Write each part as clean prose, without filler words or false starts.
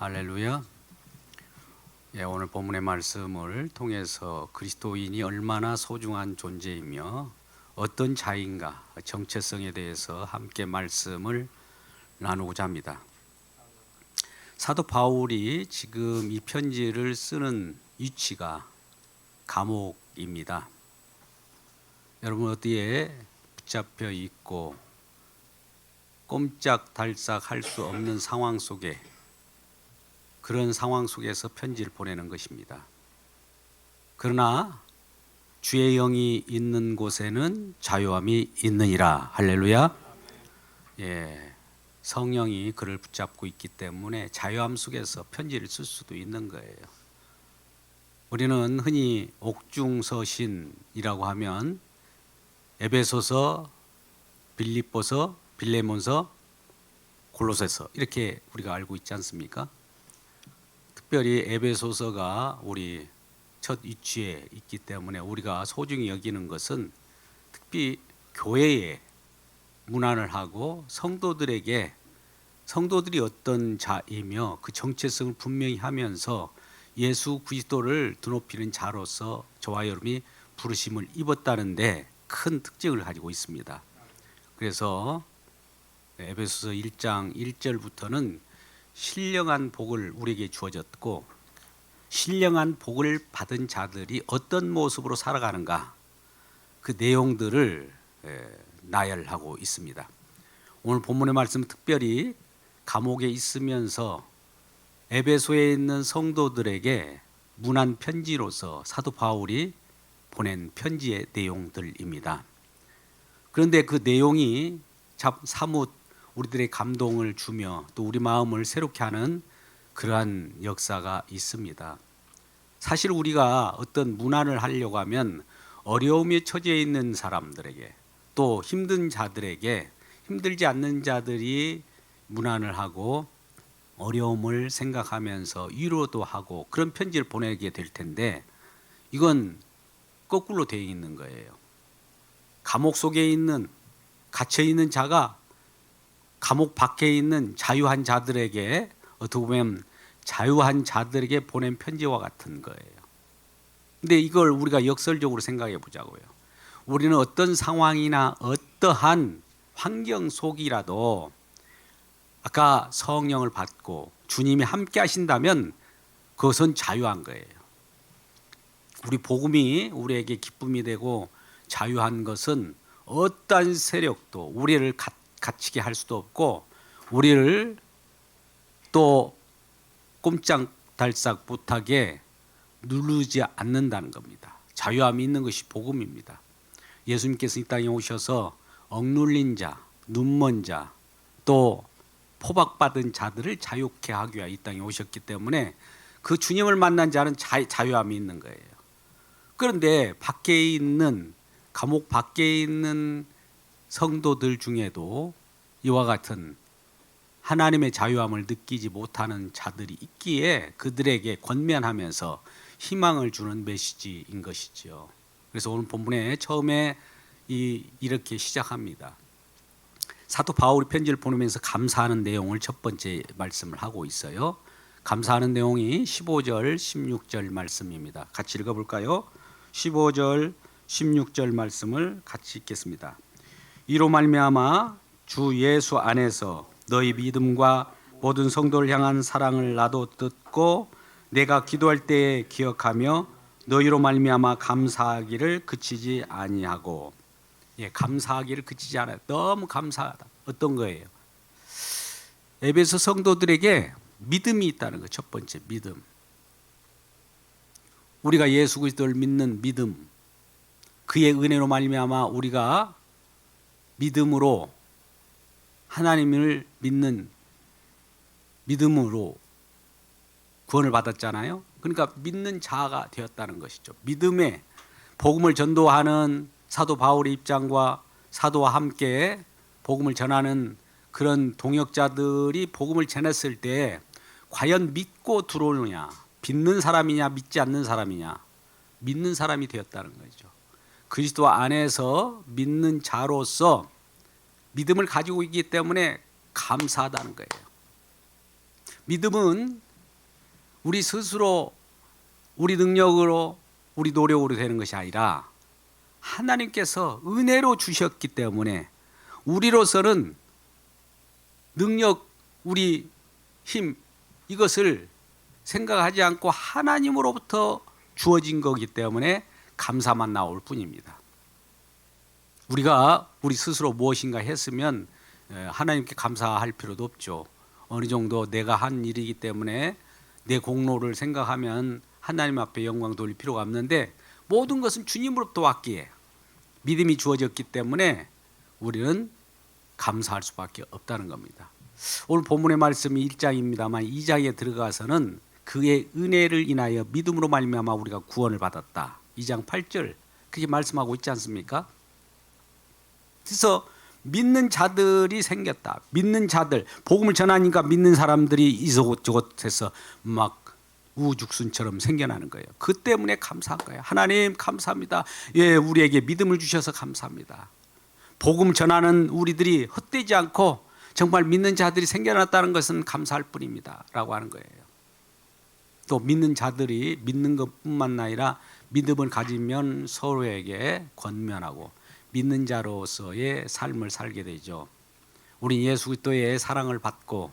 할렐루야. 오늘 본문의 말씀을 통해서 그리스도인이 얼마나 소중한 존재이며 어떤 자인가 정체성에 대해서 함께 말씀을 나누고자 합니다. 사도 바울이 지금 이 편지를 쓰는 위치가 감옥입니다. 여러분 어디에 붙잡혀 있고 꼼짝달싹 할 수 없는 상황 속에, 그런 상황 속에서 편지를 보내는 것입니다. 그러나 주의 영이 있는 곳에는 자유함이 있느니라. 할렐루야. 성령이 그를 붙잡고 있기 때문에 자유함 속에서 편지를 쓸 수도 있는 거예요. 우리는 흔히 옥중서신이라고 하면 에베소서, 빌립보서, 빌레몬서, 골로새서 이렇게 우리가 알고 있지 않습니까? 특별히 에베소서가 우리 첫 위치에 있기 때문에 우리가 소중히 여기는 것은 특히 교회에 문안을 하고 성도들이 어떤 자이며 그 정체성을 분명히 하면서 예수 그리스도를 드높이는 자로서 저와 여러분이 부르심을 입었다는데 큰 특징을 가지고 있습니다. 그래서 에베소서 1장 1절부터는 신령한 복을 우리에게 주어졌고, 신령한 복을 받은 자들이 어떤 모습으로 살아가는가, 그 내용들을 나열하고 있습니다. 오늘 본문의 말씀은 특별히 감옥에 있으면서 에베소에 있는 성도들에게 문안 편지로서 사도 바울이 보낸 편지의 내용들입니다. 그런데 그 내용이 사뭇 우리들의 감동을 주며 또 우리 마음을 새롭게 하는 그러한 역사가 있습니다. 사실 우리가 어떤 문안을 하려고 하면 어려움에 처해 있는 사람들에게, 또 힘든 자들에게, 힘들지 않는 자들이 문안을 하고 어려움을 생각하면서 위로도 하고 그런 편지를 보내게 될 텐데, 이건 거꾸로 되어 있는 거예요. 감옥 속에 있는, 갇혀 있는 자가 감옥 밖에 있는 자유한 자들에게, 어떻게 보면 자유한 자들에게 보낸 편지와 같은 거예요. 근데 이걸 우리가 역설적으로 생각해 보자고요. 우리는 어떤 상황이나 어떠한 환경 속이라도 아까 성령을 받고 주님이 함께 하신다면 그것은 자유한 거예요. 우리 복음이 우리에게 기쁨이 되고 자유한 것은 어떠한 세력도 우리를 갇히게 할 수도 없고, 우리를 또 꼼짝달싹 못하게 누르지 않는다는 겁니다. 자유함이 있는 것이 복음입니다. 예수님께서 이 땅에 오셔서 억눌린 자, 눈먼 자, 또 포박받은 자들을 자유케 하기 위하여 이 땅에 오셨기 때문에 그 주님을 만난 자는 자유함이 있는 거예요. 그런데 밖에 있는, 감옥 밖에 있는 성도들 중에도 이와 같은 하나님의 자유함을 느끼지 못하는 자들이 있기에 그들에게 권면하면서 희망을 주는 메시지인 것이죠. 그래서 오늘 본문에 처음에 이렇게 시작합니다. 사도 바울이 편지를 보내면서 감사하는 내용을 첫 번째 말씀을 하고 있어요. 감사하는 내용이 15절, 16절 말씀입니다. 같이 읽어볼까요? 15절, 16절 말씀을 같이 읽겠습니다. 이로 말미암아 주 예수 안에서 너희 믿음과 모든 성도를 향한 사랑을 나도 듣고 내가 기도할 때에 기억하며 너희로 말미암아 감사하기를 그치지 아니하고. 감사하기를 그치지 않아요. 너무 감사하다. 어떤 거예요? 에베소 성도들에게 믿음이 있다는 거. 첫 번째 믿음. 우리가 예수 그리스도를 믿는 믿음, 그의 은혜로 말미암아 우리가 믿음으로 하나님을 믿는 믿음으로 구원을 받았잖아요. 그러니까 믿는 자가 되었다는 것이죠. 믿음의 복음을 전도하는 사도 바울의 입장과 사도와 함께 복음을 전하는 그런 동역자들이 복음을 전했을 때 과연 믿고 들어오느냐, 믿는 사람이냐 믿지 않는 사람이냐, 믿는 사람이 되었다는 거죠. 그리스도 안에서 믿는 자로서 믿음을 가지고 있기 때문에 감사하다는 거예요. 믿음은 우리 스스로 우리 능력으로 우리 노력으로 되는 것이 아니라 하나님께서 은혜로 주셨기 때문에 우리로서는 능력, 우리 힘 이것을 생각하지 않고 하나님으로부터 주어진 거기 때문에 감사만 나올 뿐입니다. 우리가 우리 스스로 무엇인가 했으면 하나님께 감사할 필요도 없죠. 어느 정도 내가 한 일이기 때문에 내 공로를 생각하면 하나님 앞에 영광 돌릴 필요가 없는데 모든 것은 주님으로부터 왔기에 믿음이 주어졌기 때문에 우리는 감사할 수밖에 없다는 겁니다. 오늘 본문의 말씀이 1장입니다만 2장에 들어가서는 그의 은혜를 인하여 믿음으로 말미암아 우리가 구원을 받았다. 2장 8절 그렇게 말씀하고 있지 않습니까? 그래서 믿는 자들이 생겼다. 믿는 자들, 복음을 전하니까 믿는 사람들이 이곳저곳에서 막 우죽순처럼 생겨나는 거예요. 그 때문에 감사한 거예요. 하나님 감사합니다. 예, 우리에게 믿음을 주셔서 감사합니다. 복음 전하는 우리들이 헛되지 않고 정말 믿는 자들이 생겨났다는 것은 감사할 뿐입니다. 라고 하는 거예요. 또 믿는 자들이 믿는 것뿐만 아니라 믿음을 가지면 서로에게 권면하고 믿는 자로서의 삶을 살게 되죠. 우리 예수 그리스도의 사랑을 받고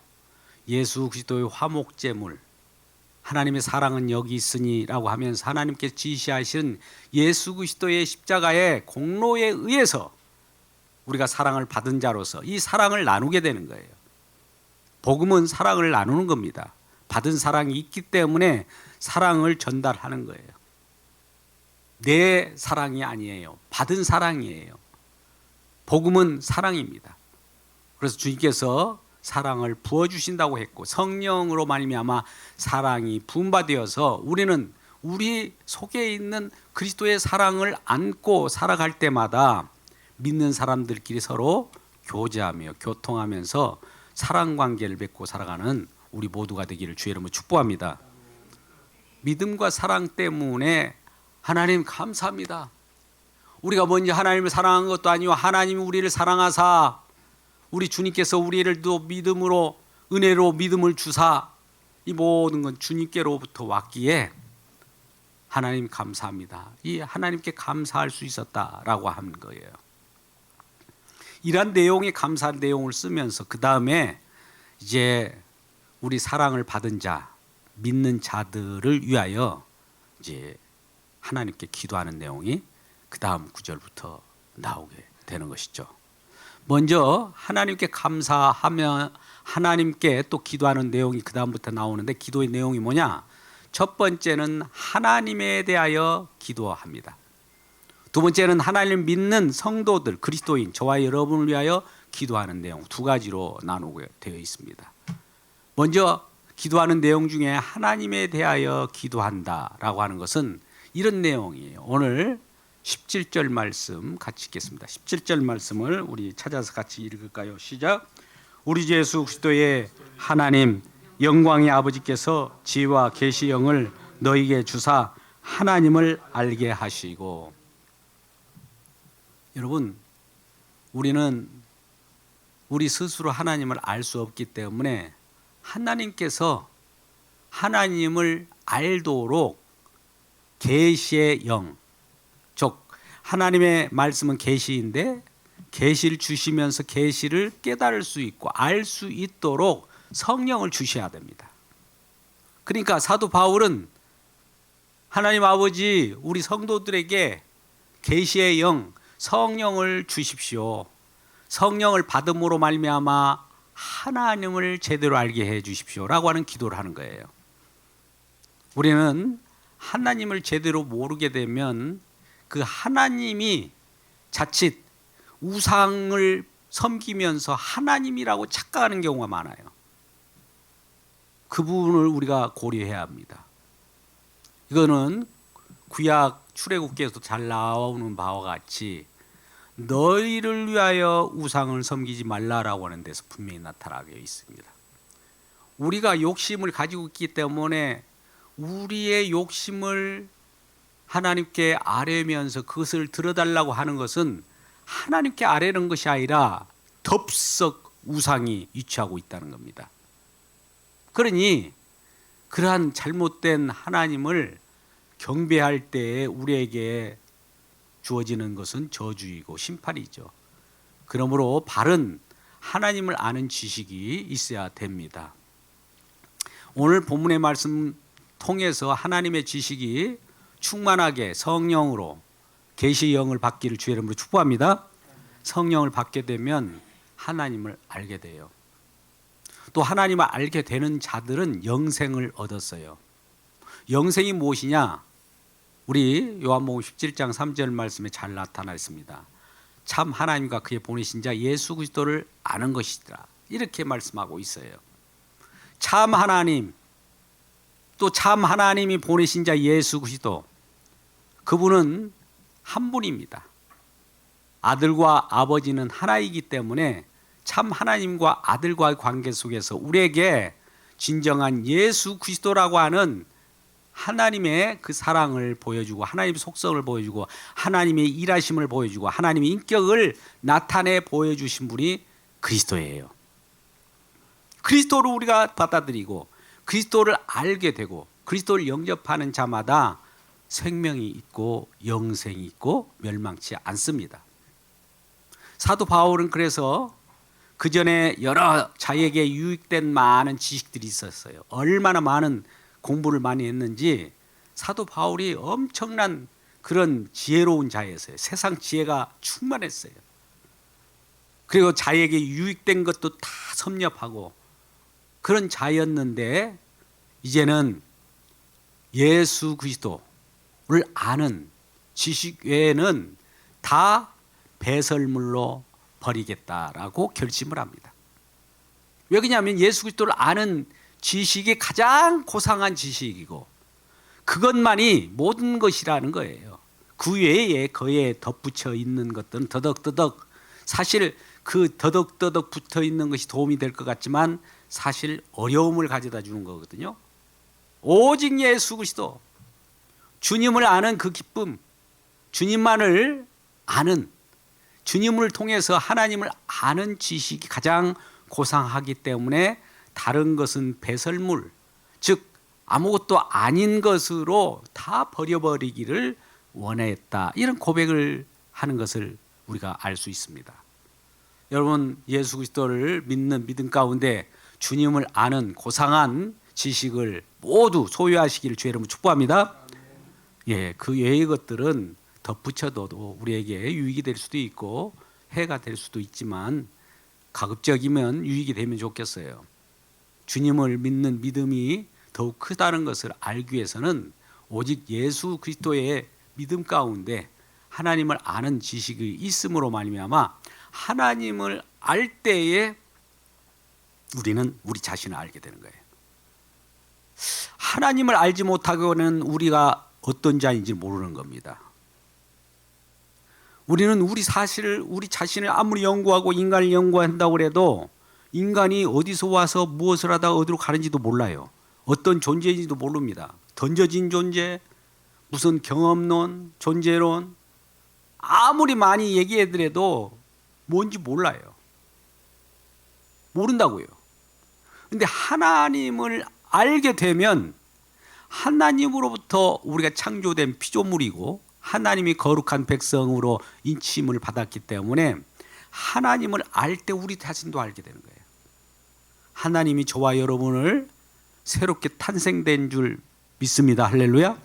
예수 그리스도의 화목제물 하나님의 사랑은 여기 있으니라고 하면서 하나님께 지시하신 예수 그리스도의 십자가의 공로에 의해서 우리가 사랑을 받은 자로서 이 사랑을 나누게 되는 거예요. 복음은 사랑을 나누는 겁니다. 받은 사랑이 있기 때문에 사랑을 전달하는 거예요. 내 사랑이 아니에요. 받은 사랑이에요. 복음은 사랑입니다. 그래서 주님께서 사랑을 부어주신다고 했고 성령으로 말미암아 사랑이 부음받아서 우리는 우리 속에 있는 그리스도의 사랑을 안고 살아갈 때마다 믿는 사람들끼리 서로 교제하며 교통하면서 사랑 관계를 맺고 살아가는 우리 모두가 되기를 주의 이름으로 축복합니다. 믿음과 사랑 때문에 하나님 감사합니다. 우리가 먼저 하나님을 사랑한 것도 아니고 하나님이 우리를 사랑하사 우리 주님께서 우리를 또 믿음으로 은혜로 믿음을 주사 이 모든 건 주님께로부터 왔기에 하나님 감사합니다. 이 하나님께 감사할 수 있었다라고 하는 거예요. 이런 내용의 감사한 내용을 쓰면서 그 다음에 이제 우리 사랑을 받은 자, 믿는 자들을 위하여 이제 하나님께 기도하는 내용이 그 다음 구절부터 나오게 되는 것이죠. 먼저 하나님께 감사하며 하나님께 또 기도하는 내용이 그 다음부터 나오는데 기도의 내용이 뭐냐? 첫 번째는 하나님에 대하여 기도합니다. 두 번째는 하나님을 믿는 성도들, 그리스도인, 저와 여러분을 위하여 기도하는 내용 두 가지로 나누게 되어 있습니다. 먼저 기도하는 내용 중에 하나님에 대하여 기도한다라고 하는 것은 이런 내용이에요. 오늘 17절 말씀 같이 읽겠습니다. 17절 말씀을 우리 찾아서 같이 읽을까요? 시작. 우리 주 예수 그리스도의 하나님 영광의 아버지께서 지혜와 계시 영을 너희에게 주사 하나님을 알게 하시고. 여러분, 우리는 우리 스스로 하나님을 알 수 없기 때문에 하나님께서 하나님을 알도록 계시의 영, 즉 하나님의 말씀은 계시인데 계시를 주시면서 계시를 깨달을 수 있고 알 수 있도록 성령을 주셔야 됩니다. 그러니까 사도 바울은 하나님 아버지 우리 성도들에게 계시의 영, 성령을 주십시오. 성령을 받음으로 말미암아 하나님을 제대로 알게 해 주십시오라고 하는 기도를 하는 거예요. 우리는 하나님을 제대로 모르게 되면 그 하나님이 자칫 우상을 섬기면서 하나님이라고 착각하는 경우가 많아요. 그 부분을 우리가 고려해야 합니다. 이거는 구약 출애굽기에서도 잘 나오는 바와 같이 너희를 위하여 우상을 섬기지 말라라고 하는 데서 분명히 나타나게 있습니다. 우리가 욕심을 가지고 있기 때문에 우리의 욕심을 하나님께 아뢰면서 그것을 들어달라고 하는 것은 하나님께 아뢰는 것이 아니라 덥석 우상이 위치하고 있다는 겁니다. 그러니 그러한 잘못된 하나님을 경배할 때에 우리에게 주어지는 것은 저주이고 심판이죠. 그러므로 바른 하나님을 아는 지식이 있어야 됩니다. 오늘 본문의 말씀 통해서 하나님의 지식이 충만하게 성령으로 계시의 영을 받기를 주의 이름으로 축복합니다. 성령을 받게 되면 하나님을 알게 돼요. 또 하나님을 알게 되는 자들은 영생을 얻었어요. 영생이 무엇이냐? 우리 요한복음 17장 3절 말씀에 잘 나타나 있습니다. 참 하나님과 그의 보내신 자 예수 그리스도를 아는 것이더라. 이렇게 말씀하고 있어요. 참 하나님, 또 참 하나님이 보내신 자 예수 그리스도, 그분은 한 분입니다. 아들과 아버지는 하나이기 때문에 참 하나님과 아들과의 관계 속에서 우리에게 진정한 예수 그리스도라고 하는 하나님의 그 사랑을 보여주고 하나님의 속성을 보여주고 하나님의 일하심을 보여주고 하나님의 인격을 나타내 보여주신 분이 그리스도예요. 그리스도를 우리가 받아들이고 그리스도를 알게 되고 그리스도를 영접하는 자마다 생명이 있고 영생이 있고 멸망치 않습니다. 사도 바울은 그래서 그 전에 여러 자에게 유익된 많은 지식들이 있었어요. 얼마나 많은 공부를 많이 했는지 사도 바울이 엄청난 그런 지혜로운 자였어요. 세상 지혜가 충만했어요. 그리고 자에게 유익된 것도 다 섭렵하고 그런 자였는데 이제는 예수 그리스도를 아는 지식 외에는 다 배설물로 버리겠다라고 결심을 합니다. 왜 그러냐면 예수 그리스도를 아는 지식이 가장 고상한 지식이고 그것만이 모든 것이라는 거예요. 그 외에 거기에 덧붙여 있는 것들은 더덕더덕 사실 그 더덕더덕 붙어 있는 것이 도움이 될 것 같지만 사실 어려움을 가져다 주는 거거든요. 오직 예수 그리스도, 주님을 아는 그 기쁨, 주님만을 아는, 주님을 통해서 하나님을 아는 지식이 가장 고상하기 때문에 다른 것은 배설물, 즉 아무것도 아닌 것으로 다 버려버리기를 원했다. 이런 고백을 하는 것을 우리가 알 수 있습니다. 여러분, 예수 그리스도를 믿는 믿음 가운데 주님을 아는 고상한 지식을 모두 소유하시기를 주의 이름으로 축복합니다. 예, 그 외의 것들은 덧붙여도 우리에게 유익이 될 수도 있고 해가 될 수도 있지만 가급적이면 유익이 되면 좋겠어요. 주님을 믿는 믿음이 더욱 크다는 것을 알기 위해서는 오직 예수 그리스도의 믿음 가운데 하나님을 아는 지식이 있음으로 말미암아 하나님을 알 때에 우리는 우리 자신을 알게 되는 거예요. 하나님을 알지 못하고는 우리가 어떤 자인지 모르는 겁니다. 우리는 우리 사실을, 우리 자신을 아무리 연구하고 인간을 연구한다고 해도 인간이 어디서 와서 무엇을 하다가 어디로 가는지도 몰라요. 어떤 존재인지도 모릅니다. 던져진 존재, 무슨 경험론, 존재론, 아무리 많이 얘기해더라도 뭔지 몰라요. 모른다고요. 근데 하나님을 알게 되면 하나님으로부터 우리가 창조된 피조물이고 하나님이 거룩한 백성으로 인침을 받았기 때문에 하나님을 알 때 우리 자신도 알게 되는 거예요. 하나님이 저와 여러분을 새롭게 탄생된 줄 믿습니다. 할렐루야.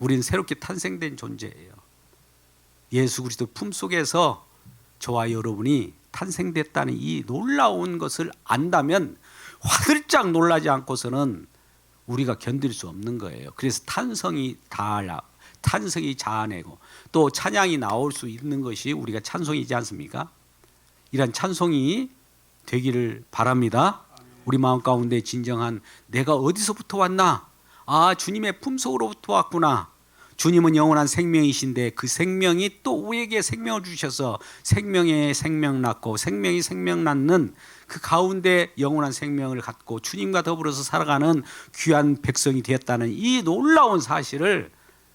우리는 새롭게 탄생된 존재예요. 예수 그리스도 품속에서 저와 여러분이 탄생됐다는 이 놀라운 것을 안다면 화들짝 놀라지 않고서는 우리가 견딜 수 없는 거예요. 그래서 탄성이 자아내고 또 찬양이 나올 수 있는 것이 우리가 찬송이지 않습니까? 이런 찬송이 되기를 바랍니다. 우리 마음 가운데 진정한 내가 어디서부터 왔나? 아, 주님의 품속으로부터 왔구나. 주님은 영원한 생명이신데 그 생명이 또 우리에게 생명을 주셔서 생명에 생명 낳고 생명이 생명 낳는 그 가운데 영원한 생명을 갖고 주님과 더불어서 살아가는 귀한 백성이 되었다는 이 놀라운 사실을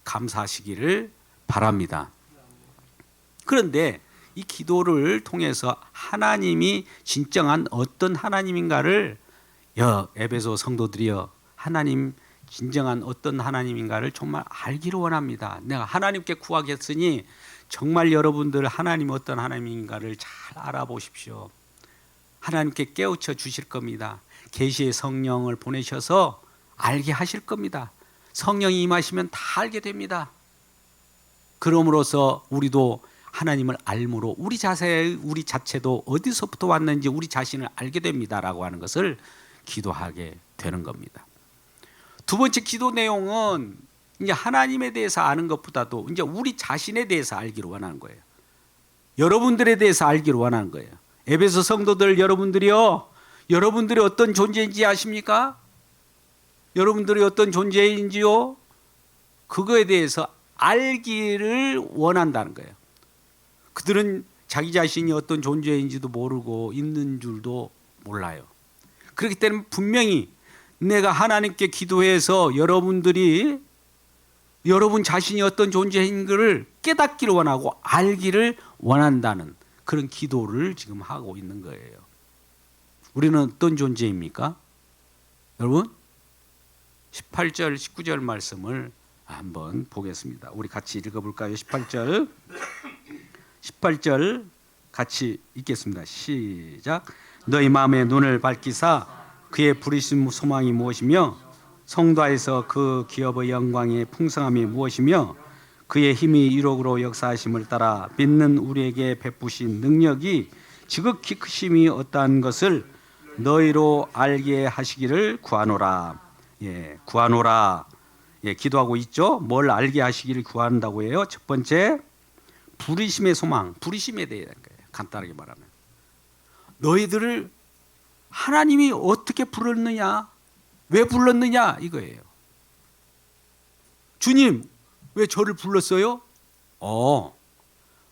감사하시기를 바랍니다. 그런데 이 기도를 통해서 하나님이 진정한 어떤 하나님인가를 에베소 성도들이여 하나님 진정한 어떤 하나님인가를 정말 알기를 원합니다. 내가 하나님께 구하겠으니 정말 여러분들 하나님 어떤 하나님인가를 잘 알아보십시오. 하나님께 깨우쳐 주실 겁니다. 계시의 성령을 보내셔서 알게 하실 겁니다. 성령이 임하시면 다 알게 됩니다. 그럼으로써 우리도 하나님을 알므로 우리 자체도 어디서부터 왔는지 우리 자신을 알게 됩니다라고 하는 것을 기도하게 되는 겁니다. 두 번째 기도 내용은 이제 하나님에 대해서 아는 것보다도 이제 우리 자신에 대해서 알기를 원하는 거예요. 여러분들에 대해서 알기를 원하는 거예요. 에베소 성도들 여러분들이요, 여러분들이 어떤 존재인지 아십니까? 여러분들이 어떤 존재인지요? 그거에 대해서 알기를 원한다는 거예요. 그들은 자기 자신이 어떤 존재인지도 모르고 있는 줄도 몰라요. 그렇기 때문에 분명히 내가 하나님께 기도해서 여러분들이 여러분 자신이 어떤 존재인지를 깨닫기를 원하고 알기를 원한다는 그런 기도를 지금 하고 있는 거예요. 우리는 어떤 존재입니까? 여러분 18절 19절 말씀을 한번 보겠습니다. 우리 같이 읽어볼까요? 18절 같이 읽겠습니다. 시작. 너희 마음의 눈을 밝히사 그의 부르심 소망이 무엇이며 성도 안에서 그 기업의 영광의 풍성함이 무엇이며 그의 힘이 이룩으로 역사하심을 따라 믿는 우리에게 베푸신 능력이 지극히 크심이 어떠한 것을 너희로 알게 하시기를 구하노라. 구하노라. 기도하고 있죠. 뭘 알게 하시기를 구한다고 해요? 첫 번째, 부르심의 소망, 부르심에 대한 거예요. 간단하게 말하면 너희들을 하나님이 어떻게 불렀느냐, 왜 불렀느냐 이거예요. 주님 왜 저를 불렀어요?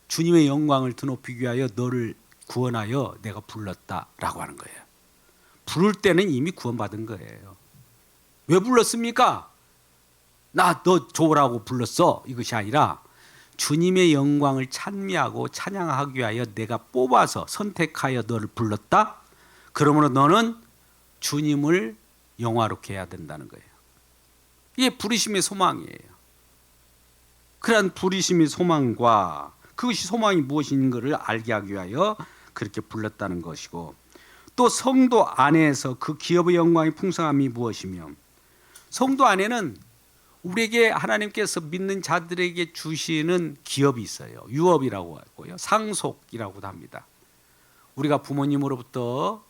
주님의 영광을 드높이기 위하여 너를 구원하여 내가 불렀다라고 하는 거예요. 부를 때는 이미 구원받은 거예요. 왜 불렀습니까? 나 너 좋으라고 불렀어 이것이 아니라 주님의 영광을 찬미하고 찬양하기 위하여 내가 뽑아서 선택하여 너를 불렀다. 그러므로 너는 주님을 영화롭게 해야 된다는 거예요. 이게 부르심의 소망이에요. 그러한 부르심의 소망과 그것이 소망이 무엇인 것을 알게 하기 위하여 그렇게 불렀다는 것이고, 또 성도 안에서 그 기업의 영광의 풍성함이 무엇이며, 성도 안에는 우리에게 하나님께서 믿는 자들에게 주시는 기업이 있어요. 유업이라고 하고요, 상속이라고도 합니다. 우리가 부모님으로부터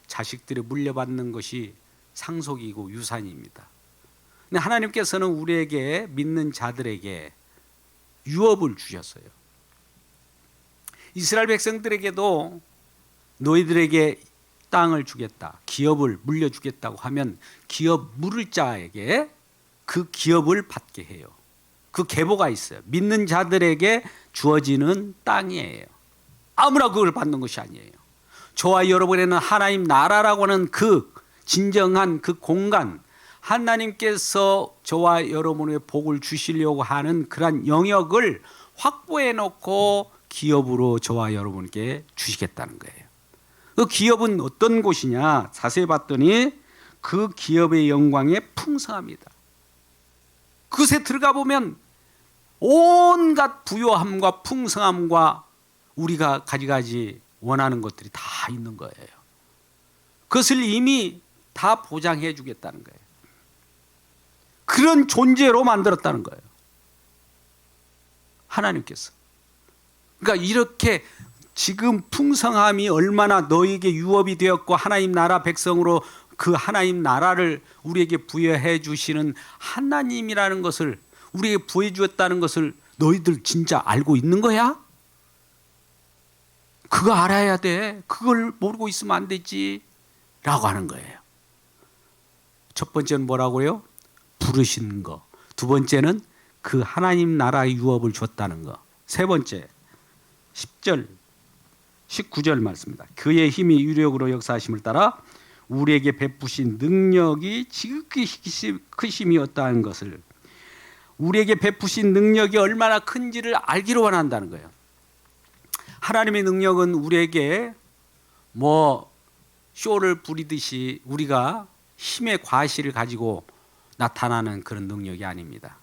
자식들이 물려받는 것이 상속이고 유산입니다. 근데 하나님께서는 우리에게 믿는 자들에게 유업을 주셨어요. 이스라엘 백성들에게도 너희들에게 땅을 주겠다, 기업을 물려주겠다고 하면 기업 물을 자에게 그 기업을 받게 해요. 그 계보가 있어요. 믿는 자들에게 주어지는 땅이에요. 아무나 그걸 받는 것이 아니에요. 저와 여러분에는 하나님 나라라고 하는 그 진정한 그 공간, 하나님께서 저와 여러분의 복을 주시려고 하는 그러한 영역을 확보해 놓고 기업으로 저와 여러분께 주시겠다는 거예요. 그 기업은 어떤 곳이냐? 자세히 봤더니 그 기업의 영광에 풍성합니다. 그것에 들어가 보면 온갖 부요함과 풍성함과 우리가 가지가지 원하는 것들이 다 있는 거예요. 그것을 이미 다 보장해 주겠다는 거예요. 그런 존재로 만들었다는 거예요, 하나님께서. 그러니까 이렇게 지금 풍성함이 얼마나 너에게 유업이 되었고 하나님 나라 백성으로 그 하나님 나라를 우리에게 부여해 주시는 하나님이라는 것을 우리에게 부여 주었다는 것을 너희들 진짜 알고 있는 거야? 그거 알아야 돼. 그걸 모르고 있으면 안 되지 라고 하는 거예요. 첫 번째는 뭐라고요? 부르신 거. 두 번째는 그 하나님 나라의 유업을 줬다는 거. 세 번째 10절 19절 말씀입니다. 그의 힘이 유력으로 역사하심을 따라 우리에게 베푸신 능력이 지극히 크심이 어떠한 것을, 우리에게 베푸신 능력이 얼마나 큰지를 알기로 원한다는 거예요. 하나님의 능력은 우리에게 뭐 쇼를 부리듯이 우리가 힘의 과실을 가지고 나타나는 그런 능력이 아닙니다.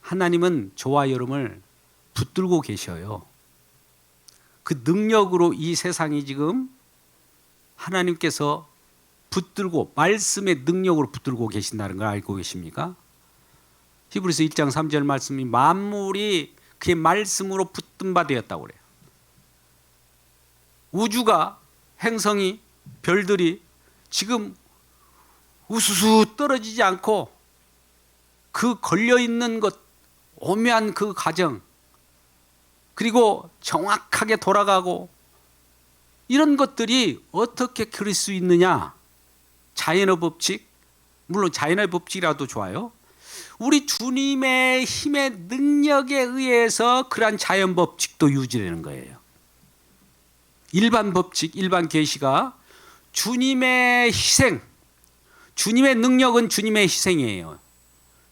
하나님은 저와 여러분을 붙들고 계셔요. 그 능력으로 이 세상이 지금 하나님께서 붙들고 말씀의 능력으로 붙들고 계신다는 걸 알고 계십니까? 히브리서 1장 3절 말씀이 만물이 그의 말씀으로 붙든 바 되었다고 그래요. 우주가, 행성이, 별들이 지금 우수수 떨어지지 않고 그 걸려있는 것, 오묘한 그 과정, 그리고 정확하게 돌아가고 이런 것들이 어떻게 그럴 수 있느냐? 자연의 법칙, 물론 자연의 법칙이라도 좋아요. 우리 주님의 힘의 능력에 의해서 그러한 자연 법칙도 유지되는 거예요. 일반 법칙, 일반 계시가 주님의 희생, 주님의 능력은 주님의 희생이에요.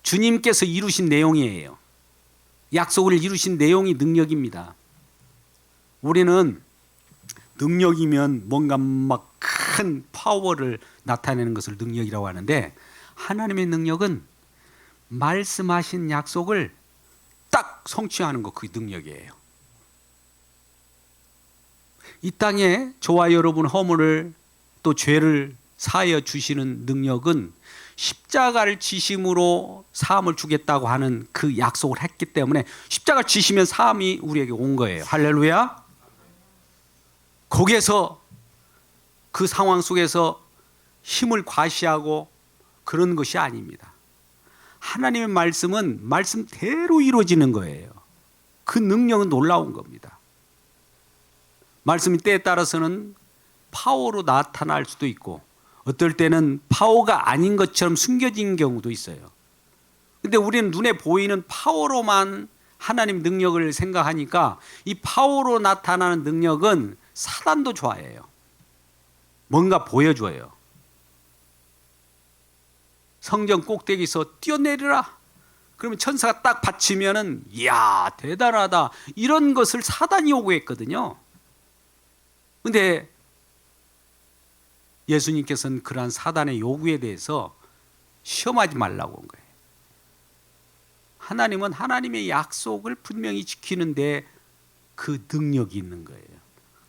주님께서 이루신 내용이에요. 약속을 이루신 내용이 능력입니다. 우리는 능력이면 뭔가 막 큰 파워를 나타내는 것을 능력이라고 하는데, 하나님의 능력은 말씀하신 약속을 딱 성취하는 것, 그게 능력이에요. 이 땅에 저와 여러분 허물을 또 죄를 사하여 주시는 능력은 십자가를 지심으로 사함을 주겠다고 하는 그 약속을 했기 때문에 십자가 지시면 사함이 우리에게 온 거예요. 할렐루야. 거기에서 그 상황 속에서 힘을 과시하고 그런 것이 아닙니다. 하나님의 말씀은 말씀대로 이루어지는 거예요. 그 능력은 놀라운 겁니다. 말씀이 때에 따라서는 파워로 나타날 수도 있고 어떨 때는 파워가 아닌 것처럼 숨겨진 경우도 있어요. 근데 우리는 눈에 보이는 파워로만 하나님 능력을 생각하니까 이 파워로 나타나는 능력은 사단도 좋아해요. 뭔가 보여줘요. 성전 꼭대기에서 뛰어내리라. 그러면 천사가 딱 받치면은 이야 대단하다. 이런 것을 사단이 요구했거든요. 근데 예수님께서는 그러한 사단의 요구에 대해서 시험하지 말라고 한 거예요. 하나님은 하나님의 약속을 분명히 지키는데 그 능력이 있는 거예요.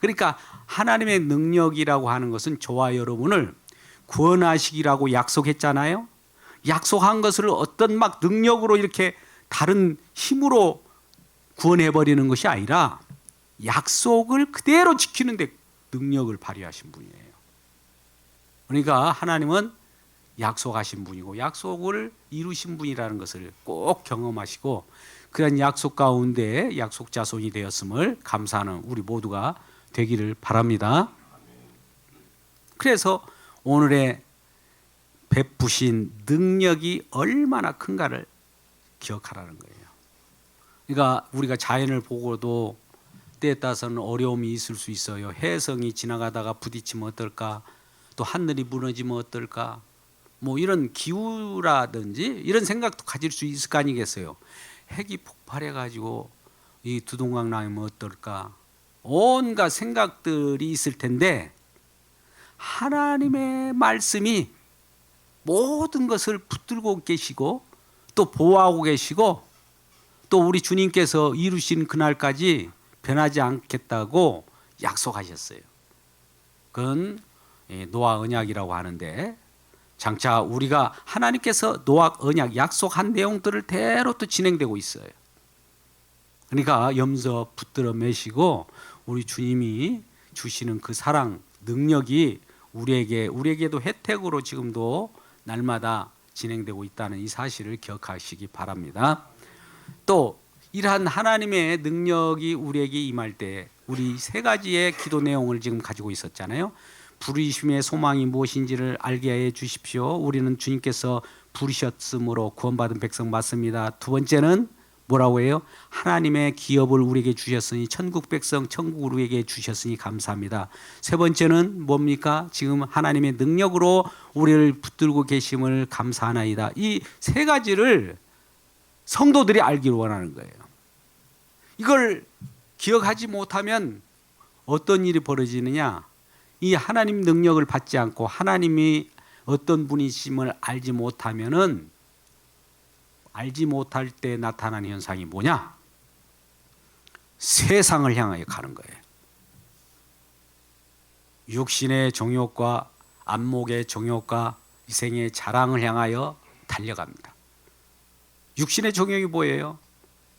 그러니까 하나님의 능력이라고 하는 것은 저와 여러분을 구원하시기라고 약속했잖아요. 약속한 것을 어떤 막 능력으로 이렇게 다른 힘으로 구원해버리는 것이 아니라 약속을 그대로 지키는데 능력을 발휘하신 분이에요. 그러니까 하나님은 약속하신 분이고 약속을 이루신 분이라는 것을 꼭 경험하시고 그런 약속 가운데 약속 자손이 되었음을 감사하는 우리 모두가 되기를 바랍니다. 그래서 오늘의 베푸신 능력이 얼마나 큰가를 기억하라는 거예요. 그러니까 우리가 자연을 보고도 때에 따라서는 어려움이 있을 수 있어요. 해성이 지나가다가 부딪히면 어떨까? 또 하늘이 무너지면 어떨까? 뭐 이런 기후라든지 이런 생각도 가질 수 있을 거 아니겠어요. 핵이 폭발해 가지고 이 두동강 나면 어떨까? 온갖 생각들이 있을 텐데 하나님의 말씀이 모든 것을 붙들고 계시고 또 보호하고 계시고 또 우리 주님께서 이루신 그날까지 변하지 않겠다고 약속하셨어요. 그건 노아 언약이라고 하는데 장차 우리가 하나님께서 노아 언약 약속한 내용들을 대로 또 진행되고 있어요. 그러니까 염소 붙들어 매시고 우리 주님이 주시는 그 사랑 능력이 우리에게도 혜택으로 지금도 날마다 진행되고 있다는 이 사실을 기억하시기 바랍니다. 또 이러한 하나님의 능력이 우리에게 임할 때 우리 세 가지의 기도 내용을 지금 가지고 있었잖아요. 부르심의 소망이 무엇인지를 알게 해 주십시오. 우리는 주님께서 부르셨으므로 구원받은 백성 맞습니다. 두 번째는 뭐라고 해요? 하나님의 기업을 우리에게 주셨으니 천국 백성 천국을 우리에게 주셨으니 감사합니다. 세 번째는 뭡니까? 지금 하나님의 능력으로 우리를 붙들고 계심을 감사하나이다. 이 세 가지를 성도들이 알기를 원하는 거예요. 이걸 기억하지 못하면 어떤 일이 벌어지느냐? 이 하나님 능력을 받지 않고 하나님이 어떤 분이심을 알지 못하면은 알지 못할 때 나타나는 현상이 뭐냐? 세상을 향하여 가는 거예요. 육신의 정욕과 안목의 정욕과 이생의 자랑을 향하여 달려갑니다. 육신의 정욕이 뭐예요?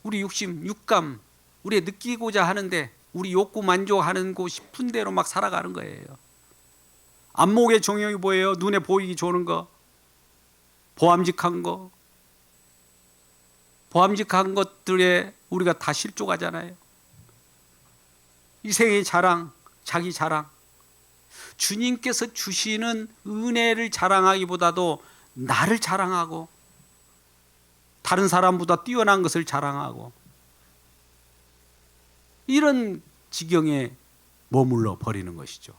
우리 육심, 육감, 우리 느끼고자 하는데 우리 욕구 만족하는 거 싶은 대로 막 살아가는 거예요. 안목의 정욕이 뭐예요? 눈에 보이기 좋은 거, 보암직한 거, 보암직한 것들에 우리가 다 실족하잖아요. 이생의 자랑, 자기 자랑. 주님께서 주시는 은혜를 자랑하기보다도 나를 자랑하고 다른 사람보다 뛰어난 것을 자랑하고 이런 지경에 머물러 버리는 것이죠.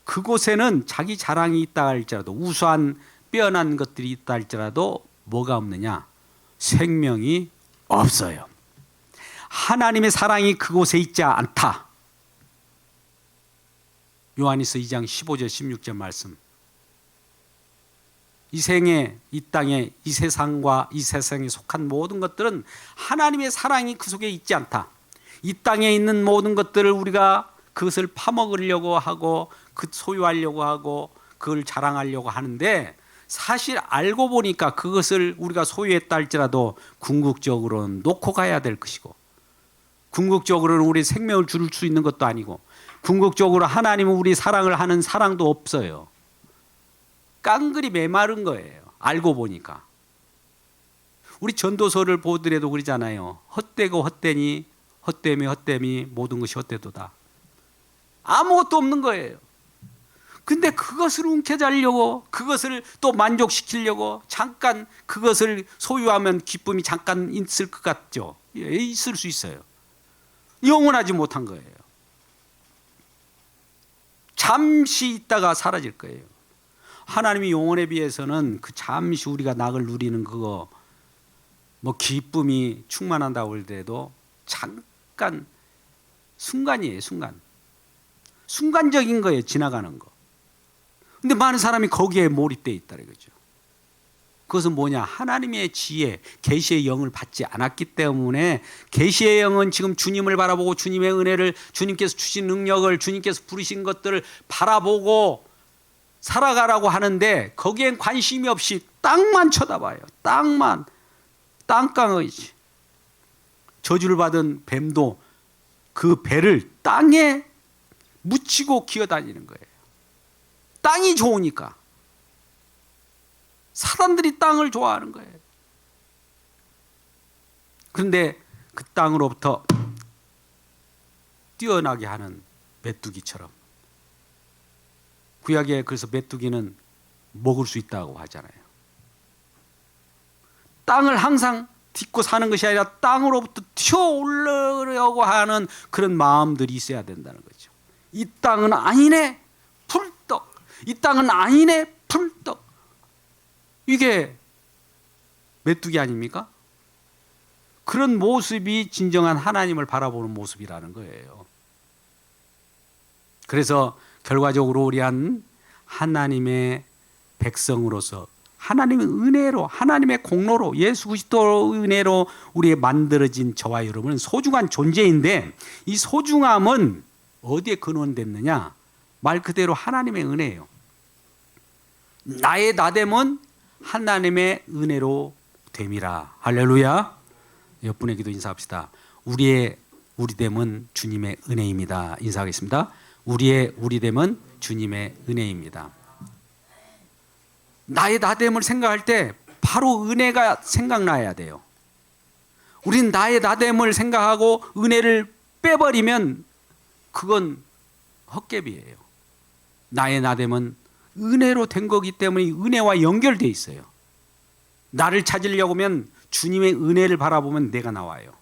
그곳에는 자기 자랑이 있다 할지라도 우수한 빼어난 것들이 있다 할지라도 뭐가 없느냐? 생명이 없어요. 하나님의 사랑이 그곳에 있지 않다. 요한일서 2장 15절 16절 말씀. 이 생에, 이 땅에, 이 세상과 이 세상에 속한 모든 것들은 하나님의 사랑이 그 속에 있지 않다. 이 땅에 있는 모든 것들을 우리가 그것을 파먹으려고 하고 그 소유하려고 하고 그걸 자랑하려고 하는데 사실 알고 보니까 그것을 우리가 소유했다 할지라도 궁극적으로는 놓고 가야 될 것이고 궁극적으로는 우리 생명을 줄 수 있는 것도 아니고 궁극적으로 하나님은 우리 사랑을 하는 사랑도 없어요. 깡그리 메마른 거예요. 알고 보니까. 우리 전도서를 보더라도 그러잖아요. 헛되고 헛되니 헛됨이 모든 것이 헛되도다. 아무것도 없는 거예요. 근데 그것을 움켜쥐려고 그것을 또 만족시키려고 잠깐 그것을 소유하면 기쁨이 잠깐 있을 것 같죠. 예, 있을 수 있어요. 영원하지 못한 거예요. 잠시 있다가 사라질 거예요. 하나님이 영혼에 비해서는 그 잠시 우리가 낙을 누리는 그거 뭐 기쁨이 충만한다고 할때도 잠깐 순간이에요. 순간적인 거예요. 지나가는 거. 근데 많은 사람이 거기에 몰입되어 있다는 거죠. 그것은 뭐냐? 하나님의 지혜, 계시의 영을 받지 않았기 때문에 계시의 영은 지금 주님을 바라보고 주님의 은혜를 주님께서 주신 능력을 주님께서 부르신 것들을 바라보고 살아가라고 하는데 거기엔 관심이 없이 땅만 쳐다봐요. 땅강의지. 저주를 받은 뱀도 그 배를 땅에 묻히고 기어다니는 거예요. 땅이 좋으니까. 사람들이 땅을 좋아하는 거예요. 그런데 그 땅으로부터 뛰어나게 하는 메뚜기처럼 구약에 그래서 메뚜기는 먹을 수 있다고 하잖아요. 땅을 항상 딛고 사는 것이 아니라 땅으로부터 튀어올라려고 하는 그런 마음들이 있어야 된다는 거죠. 이 땅은 아니네 풀떡. 이 땅은 아니네 풀떡. 이게 메뚜기 아닙니까? 그런 모습이 진정한 하나님을 바라보는 모습이라는 거예요. 그래서 결과적으로 우리 하나님의 백성으로서 하나님의 은혜로 하나님의 공로로 예수 그리스도 은혜로 우리의 만들어진 저와 여러분은 소중한 존재인데 이 소중함은 어디에 근원됐느냐? 말 그대로 하나님의 은혜예요. 나의 나됨은 하나님의 은혜로 됨이라. 할렐루야. 옆분의 기도 인사합시다. 우리 됨은 주님의 은혜입니다. 인사하겠습니다. 우리 됨은 주님의 은혜입니다. 나의 나됨을 생각할 때 바로 은혜가 생각나야 돼요. 우린 나의 나됨을 생각하고 은혜를 빼버리면 그건 헛개비예요. 나의 나됨은 은혜로 된 거기 때문에 은혜와 연결되어 있어요. 나를 찾으려고 하면 주님의 은혜를 바라보면 내가 나와요.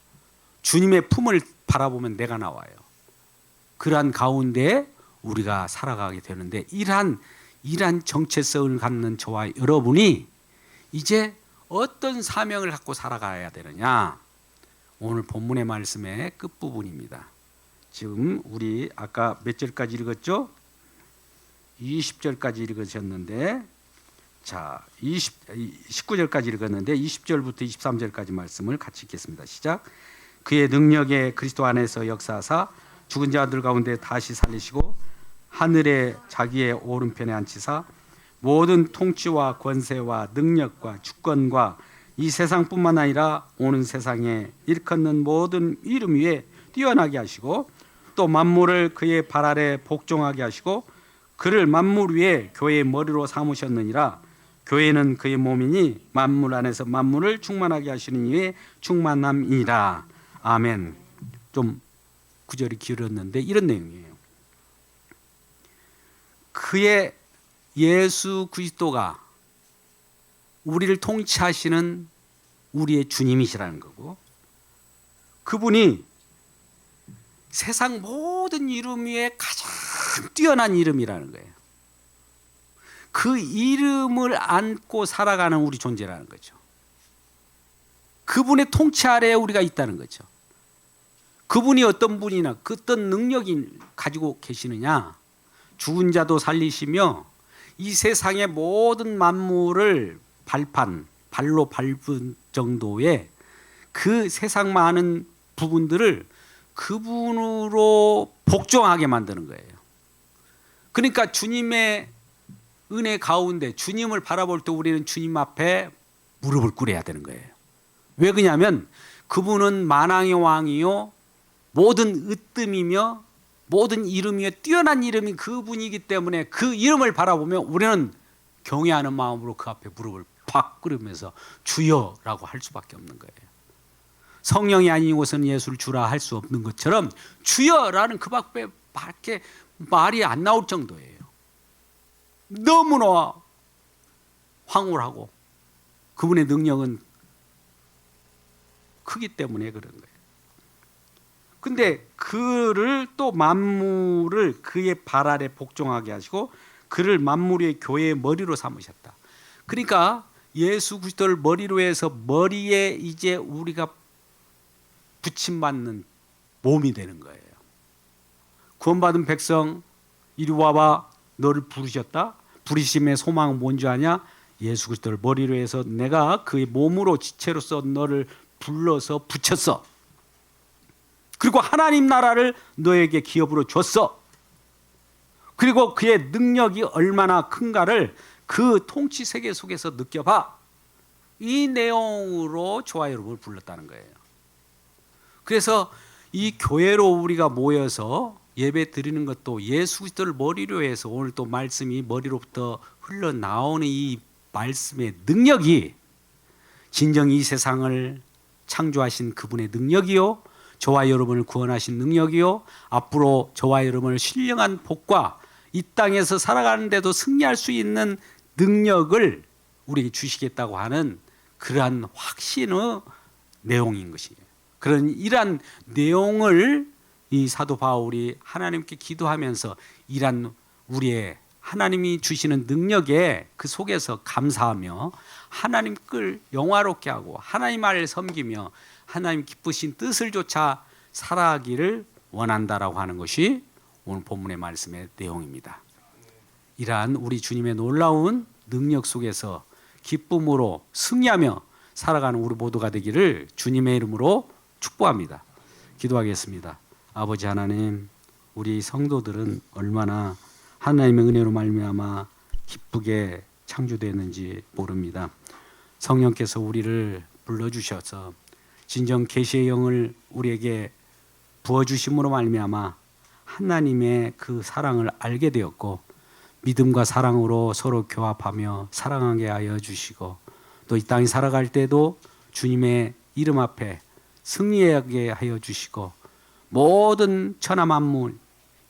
주님의 품을 바라보면 내가 나와요. 그러한 가운데 우리가 살아가게 되는데 이러한 정체성을 갖는 저와 여러분이 이제 어떤 사명을 갖고 살아가야 되느냐? 오늘 본문의 말씀의 끝부분입니다. 지금 우리 아까 몇 절까지 읽었죠? 20절까지 읽으셨는데 자, 19절까지 읽었는데 20절부터 23절까지 말씀을 같이 읽겠습니다. 시작. 그의 능력에 그리스도 안에서 역사하사 죽은 자들 가운데 다시 살리시고 하늘에 자기의 오른편에 앉히사 모든 통치와 권세와 능력과 주권과 이 세상뿐만 아니라 오는 세상에 일컫는 모든 이름 위에 뛰어나게 하시고 또 만물을 그의 발 아래 복종하게 하시고 그를 만물 위에 교회의 머리로 삼으셨느니라. 교회는 그의 몸이니 만물 안에서 만물을 충만하게 하시는 이의 충만함이라. 아멘. 좀 구절이 길었는데 이런 내용이에요. 그의 예수 그리스도가 우리를 통치하시는 우리의 주님이시라는 거고, 그분이 세상 모든 이름 위에 가장 뛰어난 이름이라는 거예요. 그 이름을 안고 살아가는 우리 존재라는 거죠. 그분의 통치 아래에 우리가 있다는 거죠. 그분이 어떤 분이나 어떤 능력이 가지고 계시느냐, 죽은 자도 살리시며 이 세상의 모든 만물을 발로 밟은 정도의 그 세상 많은 부분들을 그분으로 복종하게 만드는 거예요. 그러니까 주님의 은혜 가운데 주님을 바라볼 때 우리는 주님 앞에 무릎을 꿇어야 되는 거예요. 왜 그러냐면 그분은 만왕의 왕이요 모든 으뜸이며 모든 이름 위에 뛰어난 이름이 그분이기 때문에 그 이름을 바라보며 우리는 경외하는 마음으로 그 앞에 무릎을 팍 꿇으면서 주여라고 할 수밖에 없는 거예요. 성령이 아닌 이곳은 예수를 주라 할 수 없는 것처럼 주여라는 그 밖에 말이 안 나올 정도예요. 너무나 황홀하고 그분의 능력은 크기 때문에 그런 거예요. 근데 그를 또 만물을 그의 발 아래 복종하게 하시고 그를 만물의 교회의 머리로 삼으셨다. 그러니까 예수 그리스도를 머리로 해서 머리에 이제 우리가 붙임받는 몸이 되는 거예요. 구원받은 백성 이리 와봐, 너를 부르셨다. 부르심의 소망은 뭔지 아냐? 예수 그리스도를 머리로 해서 내가 그의 몸으로 지체로서 너를 불러서 붙였어. 그리고 하나님 나라를 너에게 기업으로 줬어. 그리고 그의 능력이 얼마나 큰가를 그 통치 세계 속에서 느껴봐. 이 내용으로 저와 여러분을 불렀다는 거예요. 그래서 이 교회로 우리가 모여서 예배 드리는 것도 예수 그리스도를 머리로 해서 오늘 또 말씀이 머리로부터 흘러나오는 이 말씀의 능력이 진정 이 세상을 창조하신 그분의 능력이요, 저와 여러분을 구원하신 능력이요, 앞으로 저와 여러분을 신령한 복과 이 땅에서 살아가는데도 승리할 수 있는 능력을 우리에게 주시겠다고 하는 그러한 확신의 내용인 것이에요. 그런 이러한 내용을 이 사도 바울이 하나님께 기도하면서 이러한 우리의 하나님이 주시는 능력에 그 속에서 감사하며 하나님을 영화롭게 하고 하나님 아를 섬기며 하나님 기쁘신 뜻을 쫓아 살아가기를 원한다라고 하는 것이 오늘 본문의 말씀의 내용입니다. 이러한 우리 주님의 놀라운 능력 속에서 기쁨으로 승리하며 살아가는 우리 모두가 되기를 주님의 이름으로 축복합니다. 기도하겠습니다. 아버지 하나님, 우리 성도들은 얼마나 하나님의 은혜로 말미암아 기쁘게 창조되었는지 모릅니다. 성령께서 우리를 불러주셔서 진정 계시의 영을 우리에게 부어주심으로 말미암아 하나님의 그 사랑을 알게 되었고 믿음과 사랑으로 서로 교합하며 사랑하게 하여 주시고 또 이 땅에 살아갈 때도 주님의 이름 앞에 승리하게 하여 주시고 모든 천하 만물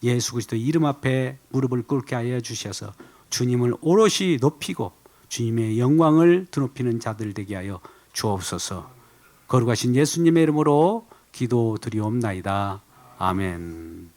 예수 그리스도의 이름 앞에 무릎을 꿇게 하여 주셔서 주님을 오롯이 높이고 주님의 영광을 드높이는 자들 되게 하여 주옵소서. 거룩하신 예수님의 이름으로 기도드리옵나이다. 아멘.